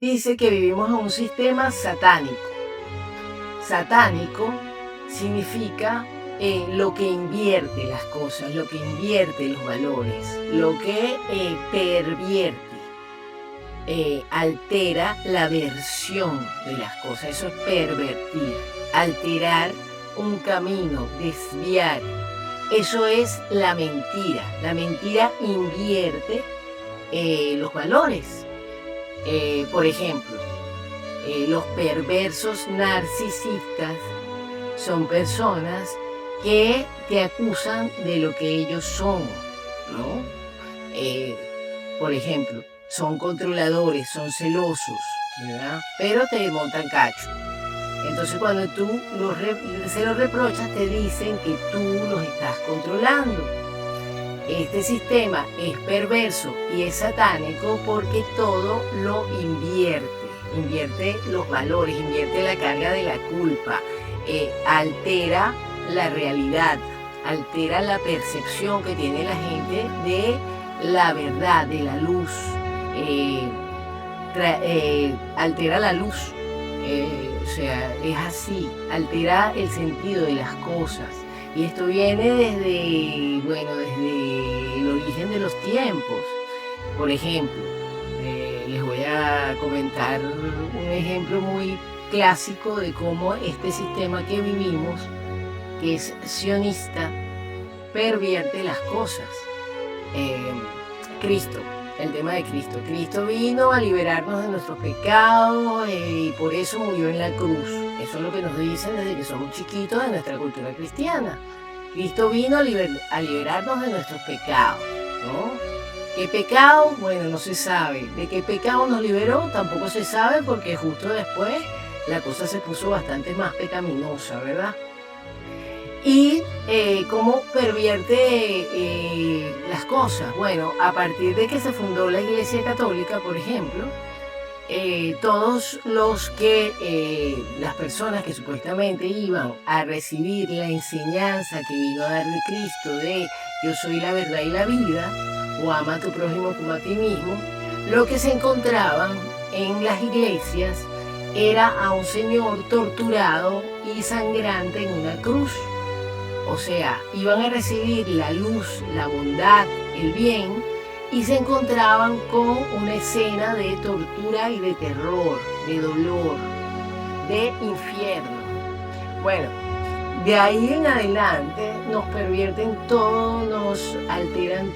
dice que vivimos en un sistema satánico. Satánico significa lo que invierte las cosas, lo que invierte los valores, lo que pervierte, altera la versión de las cosas. Eso es pervertir, alterar un camino, desviar. Eso es la mentira. La mentira invierte los valores. Por ejemplo, los perversos narcisistas son personas que te acusan de lo que ellos son, ¿no? Por ejemplo, son controladores, son celosos, ¿verdad? Pero te montan cacho. Entonces cuando tú se los reprochas, te dicen que tú los estás controlando. Este sistema es perverso y es satánico porque todo lo invierte los valores, invierte la carga de la culpa, altera la realidad, altera la percepción que tiene la gente de la verdad, de la luz, altera la luz, o sea, es así, altera el sentido de las cosas. Y esto viene desde el origen de los tiempos. Por ejemplo, les voy a comentar un ejemplo muy clásico de cómo este sistema que vivimos, que es sionista, pervierte las cosas. Cristo, el tema de Cristo. Cristo vino a liberarnos de nuestros pecados y por eso murió en la cruz. Eso es lo que nos dicen desde que somos chiquitos de nuestra cultura cristiana. Cristo vino a liberarnos de nuestros pecados, ¿no? ¿Qué pecado? Bueno, no se sabe. ¿De qué pecado nos liberó? Tampoco se sabe porque justo después la cosa se puso bastante más pecaminosa, ¿verdad? Y cómo pervierte las cosas. Bueno, a partir de que se fundó la Iglesia Católica, por ejemplo, todos las personas que supuestamente iban a recibir la enseñanza que vino a dar Cristo de yo soy la verdad y la vida, o ama a tu prójimo como a ti mismo, lo que se encontraban en las iglesias era a un señor torturado y sangrante en una cruz. O sea, iban a recibir la luz, la bondad, el bien, y se encontraban con una escena de tortura y de terror, de dolor, de infierno. Bueno, de ahí en adelante nos pervierten todo, nos alteran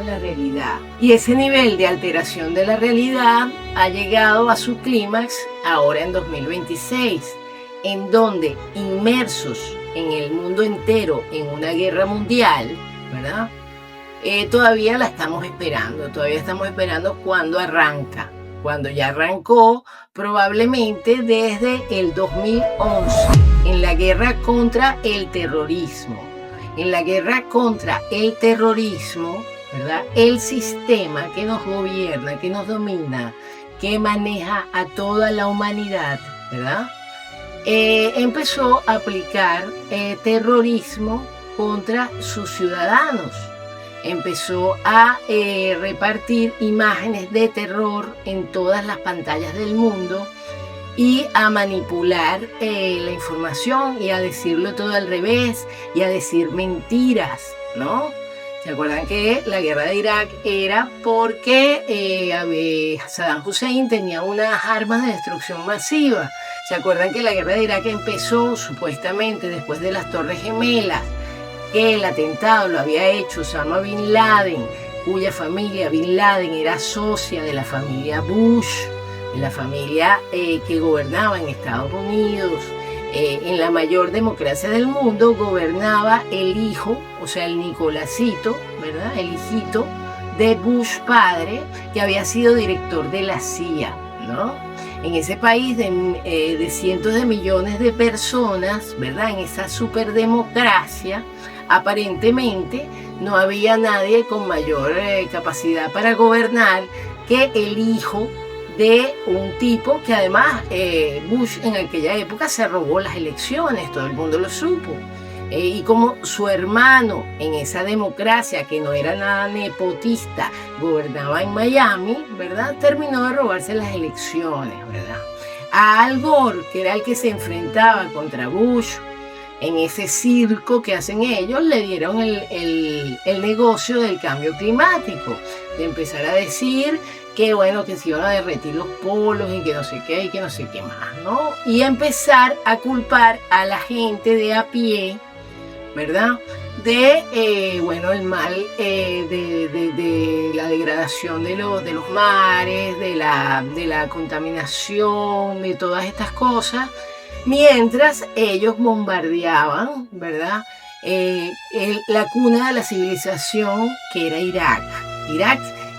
la realidad. Y ese nivel de alteración de la realidad ha llegado a su clímax ahora en 2026, en donde inmersos en el mundo entero en una guerra mundial, ¿verdad? Todavía la estamos esperando cuando arranca. Cuando ya arrancó, probablemente desde el 2011, en la guerra contra el terrorismo. En la guerra contra el terrorismo, ¿verdad? El sistema que nos gobierna, que nos domina, que maneja a toda la humanidad, ¿verdad? Empezó a aplicar terrorismo contra sus ciudadanos. Empezó a repartir imágenes de terror en todas las pantallas del mundo y a manipular la información y a decirlo todo al revés y a decir mentiras, ¿no? ¿Se acuerdan que la guerra de Irak era porque Saddam Hussein tenía unas armas de destrucción masiva? ¿Se acuerdan que la guerra de Irak empezó supuestamente después de las Torres Gemelas? Que el atentado lo había hecho Osama Bin Laden, cuya familia Bin Laden era socia de la familia Bush, de la familia que gobernaba en Estados Unidos. En la mayor democracia del mundo gobernaba el hijo, o sea, el Nicolásito, ¿verdad? El hijito de Bush padre, que había sido director de la CIA, ¿no? En ese país de cientos de millones de personas, ¿verdad? En esa superdemocracia, aparentemente no había nadie con mayor capacidad para gobernar que el hijo de un tipo que además Bush en aquella época se robó las elecciones, todo el mundo lo supo. y como su hermano en esa democracia que no era nada nepotista gobernaba en Miami, ¿verdad? Terminó de robarse las elecciones, ¿verdad? A Al Gore, que era el que se enfrentaba contra Bush, en ese circo que hacen ellos, le dieron el negocio del cambio climático, de empezar a decir que bueno, que se iban a derretir los polos y que no sé qué y que no sé qué más, ¿no? Y empezar a culpar a la gente de a pie, ¿verdad? De, bueno, el mal, de la degradación de los mares, de la contaminación, de todas estas cosas, mientras ellos bombardeaban, ¿verdad? La cuna de la civilización, que era Irak.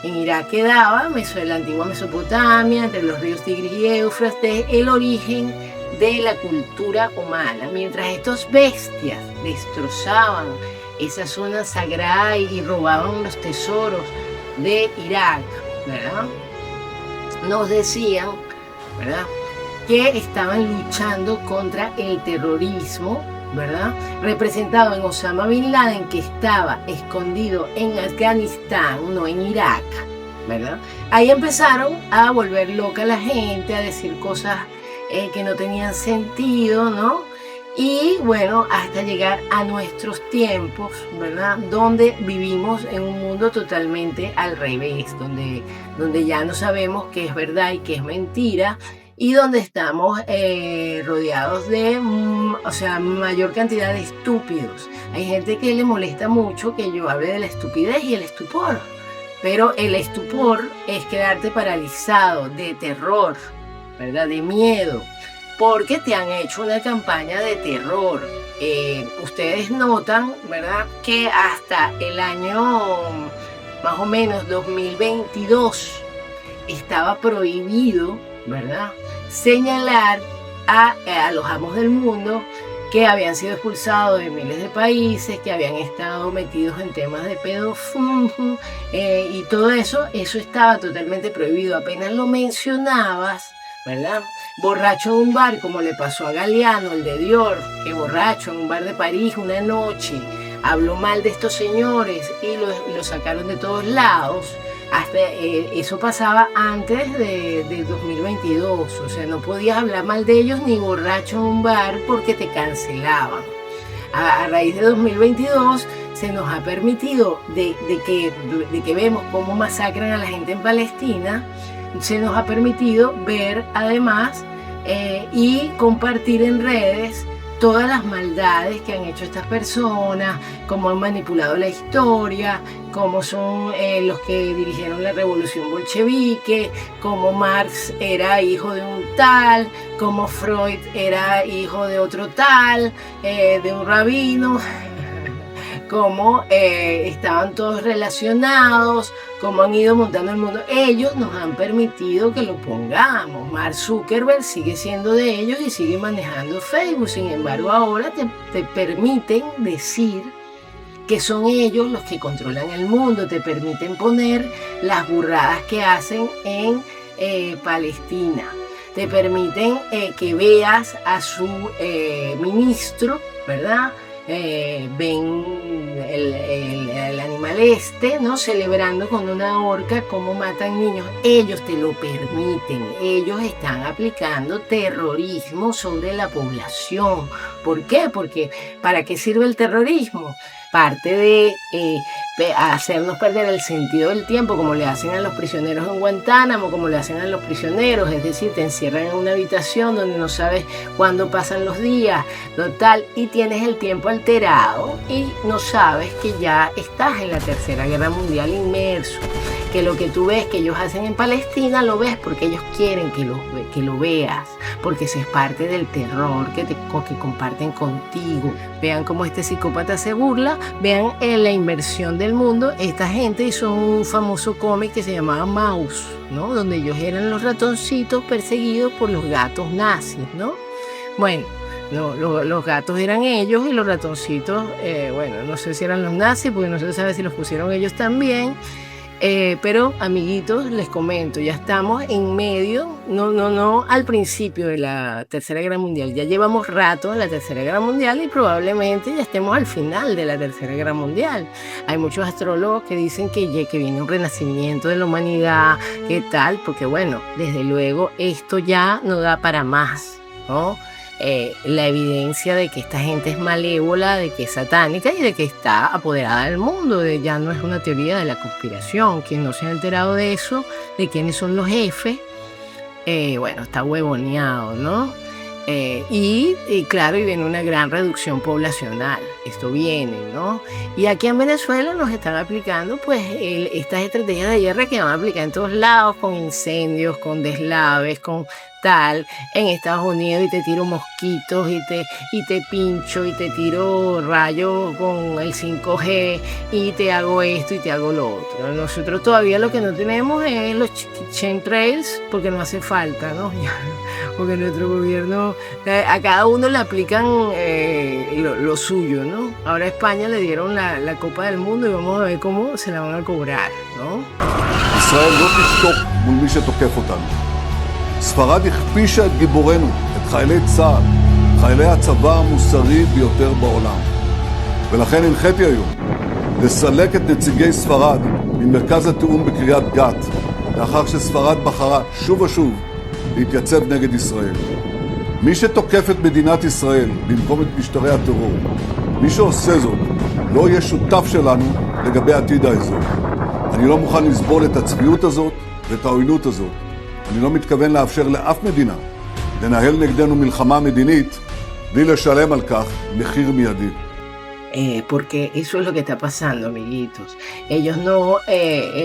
En Irak quedaba la antigua Mesopotamia, entre los ríos Tigris y Éufrates, el origen de la cultura humana. Mientras estos bestias destrozaban esa zona sagrada y robaban los tesoros de Irak, ¿verdad? Nos decían, ¿verdad?, que estaban luchando contra el terrorismo, ¿verdad?, representado en Osama Bin Laden, que estaba escondido en Afganistán, no en Irak, ¿verdad? Ahí empezaron a volver loca la gente, a decir cosas que no tenían sentido, ¿no? Y bueno, hasta llegar a nuestros tiempos, ¿verdad?, donde vivimos en un mundo totalmente al revés, donde ya no sabemos qué es verdad y qué es mentira, y donde estamos rodeados de, mayor cantidad de estúpidos. Hay gente que le molesta mucho que yo hable de la estupidez y el estupor, pero el estupor es quedarte paralizado de terror, ¿verdad?, de miedo, porque te han hecho una campaña de terror. Ustedes notan, ¿verdad?, que hasta el año más o menos 2022 estaba prohibido, ¿verdad?, señalar a los amos del mundo que habían sido expulsados de miles de países, que habían estado metidos en temas de pedofilia y todo eso estaba totalmente prohibido. Apenas lo mencionabas, ¿verdad?, borracho en un bar, como le pasó a Galeano, el de Dior, que borracho en un bar de París una noche habló mal de estos señores y lo sacaron de todos lados. Hasta eso pasaba antes de 2022, o sea, no podías hablar mal de ellos ni borracho en un bar porque te cancelaban. A raíz de 2022 se nos ha permitido, de que vemos cómo masacran a la gente en Palestina, se nos ha permitido ver además y compartir en redes todas las maldades que han hecho estas personas, cómo han manipulado la historia, cómo son los que dirigieron la revolución bolchevique, cómo Marx era hijo de un tal, cómo Freud era hijo de otro tal, de un rabino, cómo estaban todos relacionados, cómo han ido montando el mundo. Ellos nos han permitido que lo pongamos. Mark Zuckerberg sigue siendo de ellos y sigue manejando Facebook. Sin embargo, ahora te permiten decir que son ellos los que controlan el mundo. Te permiten poner las burradas que hacen en Palestina. Te permiten que veas a su ministro, ¿verdad? Ven el animal ¿no?, celebrando con una horca cómo matan niños. Ellos te lo permiten. Ellos están aplicando terrorismo sobre la población. ¿Por qué? Porque ¿para qué sirve el terrorismo? Parte de hacernos perder el sentido del tiempo, como le hacen a los prisioneros en Guantánamo, como le hacen a los prisioneros, es decir, te encierran en una habitación donde no sabes cuándo pasan los días, total, y tienes el tiempo alterado y no sabes que ya estás en la Tercera Guerra Mundial inmerso, que lo que tú ves que ellos hacen en Palestina lo ves porque ellos quieren que lo veas, porque eso es parte del terror que comparten contigo. Vean cómo este psicópata se burla, vean la inversión del mundo. Esta gente hizo un famoso cómic que se llamaba Maus, ¿no?, donde ellos eran los ratoncitos perseguidos por los gatos nazis, ¿no? Bueno, no, los gatos eran ellos y los ratoncitos, bueno, no sé si eran los nazis, porque no se sabe si los pusieron ellos también. Pero, amiguitos, les comento, ya estamos en medio, no al principio de la Tercera Guerra Mundial, ya llevamos rato en la Tercera Guerra Mundial y probablemente ya estemos al final de la Tercera Guerra Mundial. Hay muchos astrólogos que dicen que viene un renacimiento de la humanidad, ¿qué tal? Porque bueno, desde luego esto ya no da para más, ¿no? La evidencia de que esta gente es malévola, de que es satánica y de que está apoderada del mundo, ya no es una teoría de la conspiración. Quien no se ha enterado de eso, de quiénes son los jefes, bueno, está huevoneado, ¿no? Y claro, y viene una gran reducción poblacional, esto viene, ¿no? Y aquí en Venezuela nos están aplicando pues estas estrategias de guerra que van a aplicar en todos lados, con incendios, con deslaves, con tal, en Estados Unidos, y te tiro mosquitos y te pincho y te tiro rayos con el 5G y te hago esto y te hago lo otro. Nosotros todavía lo que no tenemos es los chemtrails porque no hace falta, ¿no? Porque nuestro gobierno, a cada uno le aplican lo suyo, ¿no? Ahora a España le dieron la Copa del Mundo y vamos a ver cómo se la van a cobrar, ¿no? ישראל לא תשתוק מול מי שתוקף אותנו. ספרד הכפישה את גיבורנו, את חיילי צה"ל, חיילי הצבא המוסרי ביותר בעולם. ולכן הנחיתי היום לסלק את נציגי ספרד ממרכז התיאום בקריית גת, לאחר שספרד בחרה שוב ושוב להתייצב נגד ישראל. מי שתוקף את מדינת ישראל במקום את משטרי הטרור, מי שעושה זאת לא יהיה שותף שלנו לגבי עתיד האזור. אני לא מוכן לסבול את הצביעות הזאת ואת העוינות הזאת. אני לא מתכוון לאפשר לאף מדינה לנהל נגדנו מלחמה מדינית בלי לשלם על כך מחיר מיידי. Porque eso es lo que está pasando, amiguitos. Ellos no,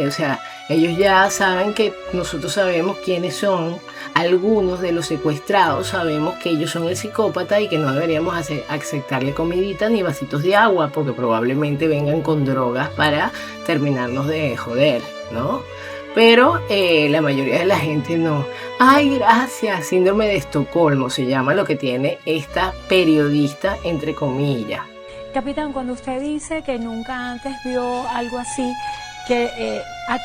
o sea, ellos ya saben que nosotros sabemos quiénes son. Algunos de los secuestrados sabemos que ellos son el psicópata y que no deberíamos aceptarle comidita ni vasitos de agua porque probablemente vengan con drogas para terminarnos de joder, ¿no? Pero la mayoría de la gente no. Ay, gracias, síndrome de Estocolmo se llama lo que tiene esta periodista, entre comillas. Capitán, cuando usted dice que nunca antes vio algo así, ¿a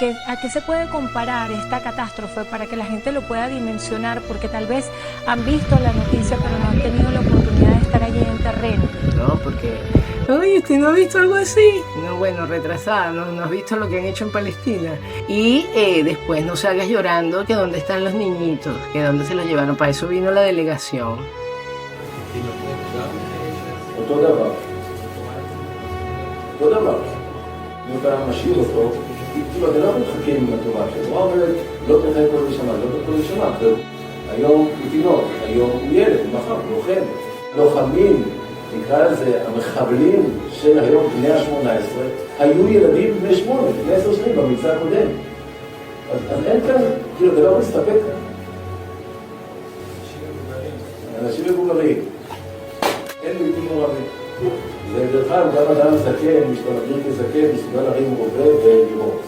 qué se puede comparar esta catástrofe para que la gente lo pueda dimensionar? Porque tal vez han visto la noticia, pero no han tenido la oportunidad de estar allí en terreno. No, porque... Oye, ¿usted no ha visto algo así? No, bueno, retrasada, no has visto lo que han hecho en Palestina. Y después no salgas llorando que dónde están los niñitos, que dónde se los llevaron. Para eso vino la delegación. אותו דבר. אם אתה משאיר אותו, כאילו, אתם לא מתחכים עם התורה שלו. הוא אומרת, לא תחכה כל נשמה, לא תחכה כל נשמה. היום הוא תינוק, היום הוא ילד, מחר, לוחם. לוחמים, נקרא לזה, המחבלים של היום, בני ה-18, היו ילדים בני 8, בני 10 שנים, במבצע הקודם. אז אין כאן, כאילו, אתה לא מסתפק כאן. אנשים מבוגרים. אין לעיתים מעורבים. ודרך אגב, גם אדם זקן, משתמגיר כזקן, מסוגל להרים רובה ולראות.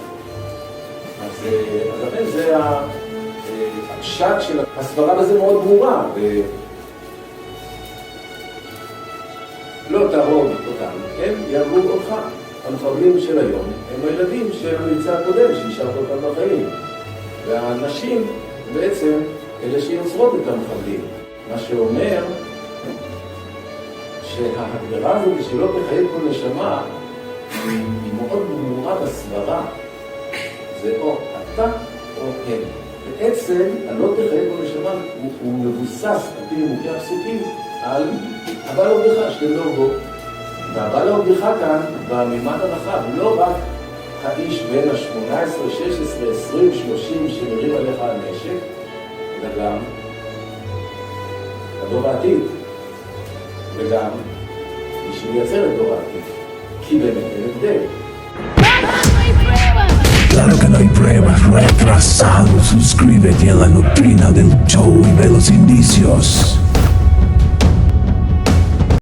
אז לכן זה השק של הסברה בזה מאוד ברורה. לא תהרוג אותם, הם יהרגו אותך. המחבלים של היום הם הילדים של המבצע הקודם שהשארת אותם בחיים. והנשים בעצם אלה שיוצרות את המחבלים. מה שאומר שההגדרה הזו שלא תחייב כל נשמה היא מאוד ברורה בסברה. זה או אתה או הם. בעצם הלא תחייב כל נשמה הוא מבוסס על פי נימוקי הפסוקים על הבא לעובדך שאתם לא בו. והבא לעובדך כאן בממד הרחב, לא רק האיש בין ה-18, 16, 20, 30 שמרים עליך הנשק, אלא גם הדור העתיד. וגם מי שמייצר את דור העתיד, כי באמת אין הבדל. Claro que no hay pruebas, retrasado. Suscríbete a la doctrina del show y ve los indicios.